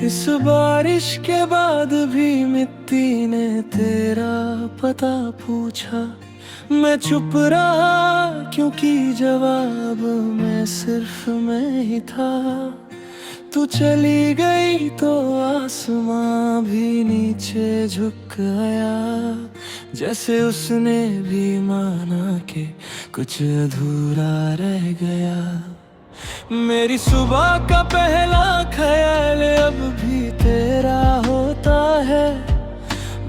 इस बारिश के बाद भी मिट्टी ने तेरा पता पूछा। मैं चुप रहा क्योंकि जवाब में सिर्फ मैं ही था। तू चली गई तो आसमां भी नीचे झुक गया, जैसे उसने भी माना कि कुछ अधूरा रह गया। मेरी सुबह का पहला ख्याल अब भी तेरा होता है,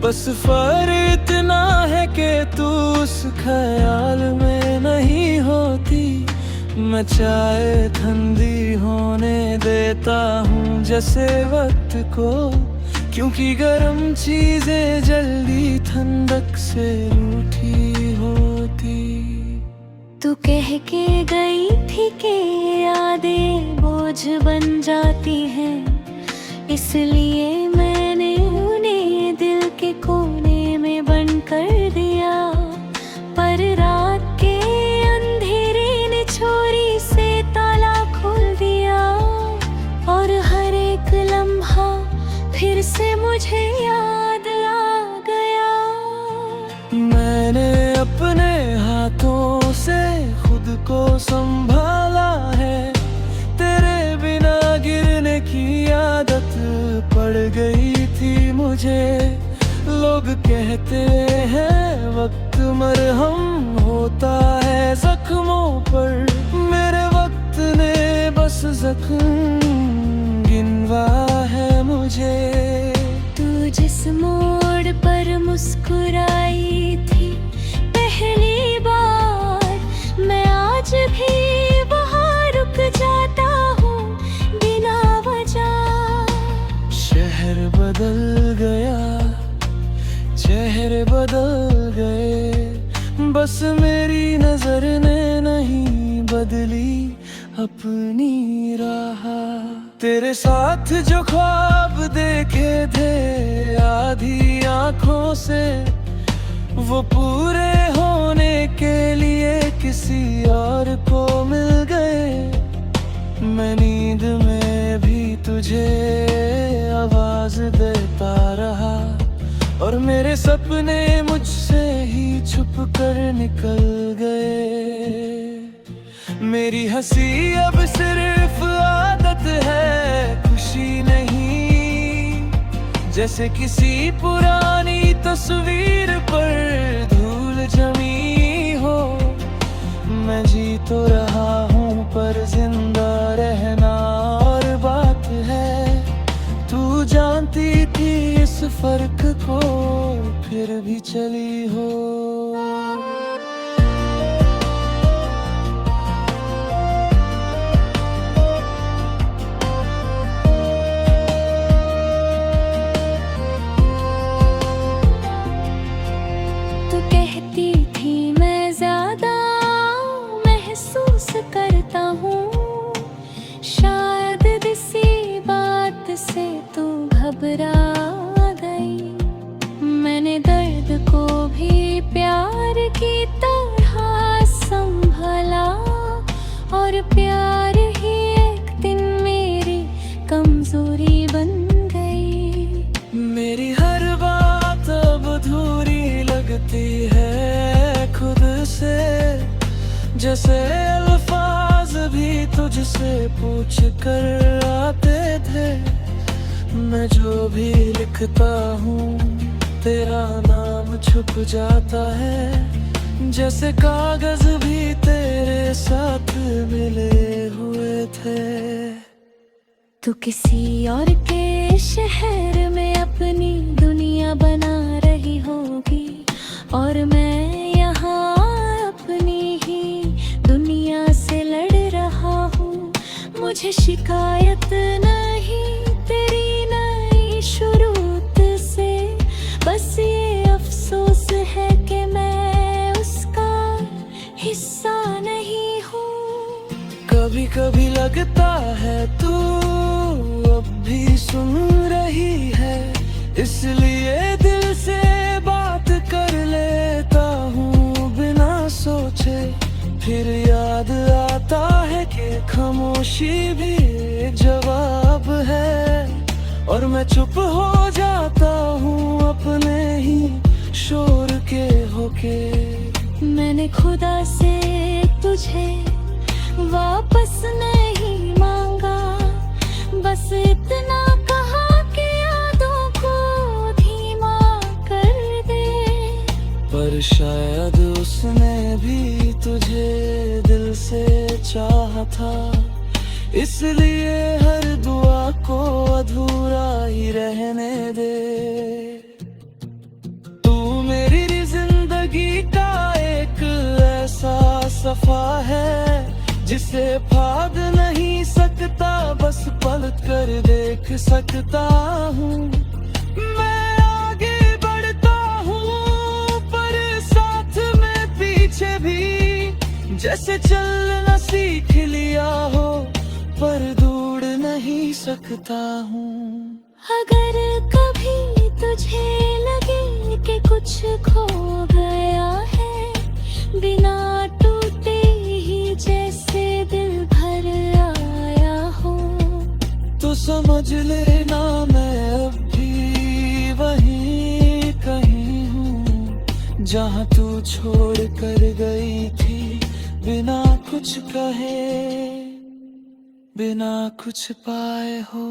बस फर्क इतना है कि तू उस ख्याल में नहीं होती। मैं चाहे ठंडी होने देता हूँ जैसे वक्त को, क्योंकि गर्म चीजें जल्दी ठंडक से रूठी होती। तू कह के गई थी कि यादें बोझ बन जाती हैं, इसलिए मैंने उन्हें दिल के कोने में बंद कर दिया। पर रात के अंधेरे ने चोरी से ताला खोल दिया, और हर एक लम्हा फिर से मुझे याद आ गया। मैंने अपने हाथों से खुद को संभाला है, तेरे बिना गिरने की आदत पड़ गई थी मुझे। लोग कहते हैं वक्त मरहम होता है जख्मों पर, मेरे वक्त ने बस जख्म गिनवा है मुझे। तू जिस मोड़ पर मुस्कुराई थी पहली बार, मैं आज भी वहाँ रुक जाता हूँ बिना वजह। शहर बदल गया, चेहरे बदल गए, बस मेरी नजर ने नहीं बदली अपनी राह। तेरे साथ जो ख्वाब देखे थे आधी आंखों से, वो पूरे होने के लिए किसी और को मिल गए। मैं नींद में भी तुझे आवाज देता रहा, और मेरे सपने मुझसे ही छुप कर निकल गए। मेरी हंसी अब सिर्फ आदत है, खुशी नहीं, जैसे किसी पुरानी तस्वीर पर धूल जमी हो। मैं जी तो रहा हूँ पर जिंदा रहना और बात है। तू जानती थी इस फर्क को, फिर भी चली हो। तू कहती थी मैं ज्यादा महसूस करता हूँ, शायद इसी बात से तू घबरा गई। मैंने दर्द को भी प्यार की तरह संभाला, और प्यार ही एक दिन मेरी कमजोरी बन गई। मेरी हर बात अब अधूरी लगती है खुद से, जैसे अल्फाज भी तुझसे पूछ कर आते थे। मैं जो भी लिखता हूँ तेरा नाम छुप जाता है, जैसे कागज भी तेरे साथ मिले हुए थे। तू किसी और के शहर में अपनी दुनिया बना रही होगी, और मैं यहाँ अपनी ही दुनिया से लड़ रहा हूँ। मुझे शिकायत नहीं तेरी नई शुरुआत से, बस ये अफसोस है कि मैं उसका हिस्सा नहीं हूँ। कभी कभी लगता है तू अब भी सुन रही है इसलिए दिल से बात कर लेता हूँ बिना सोचे। फिर याद आता है कि खामोशी भी एक जवाब है, और मैं चुप हो जाता हूँ अपने ही शोर के होके। मैंने खुदा से तुझे वापस नहीं मांगा, बस इतना कहा कि यादों को धीमा कर दे। पर शायद उसने भी तुझे दिल से चाहा था, इसलिए हर दुआ को अधूरा ही रहने दे। तू मेरी जिंदगी का एक ऐसा सफा है जिसे फाड़ नहीं सकता, बस पलट कर देख सकता हूँ। मैं आगे बढ़ता हूँ पर साथ में पीछे भी, जैसे चलना सीख लिया हो पर दूर नहीं सकता हूँ। अगर कभी तुझे लगे कि कुछ खो गया है, बिना टूटे ही जैसे दिल भर आया हो, तो समझ लेना मैं अब भी वहीं कहीं हूँ, जहाँ तू छोड़ कर गई थी बिना कुछ कहे, बिना कुछ पाए हो।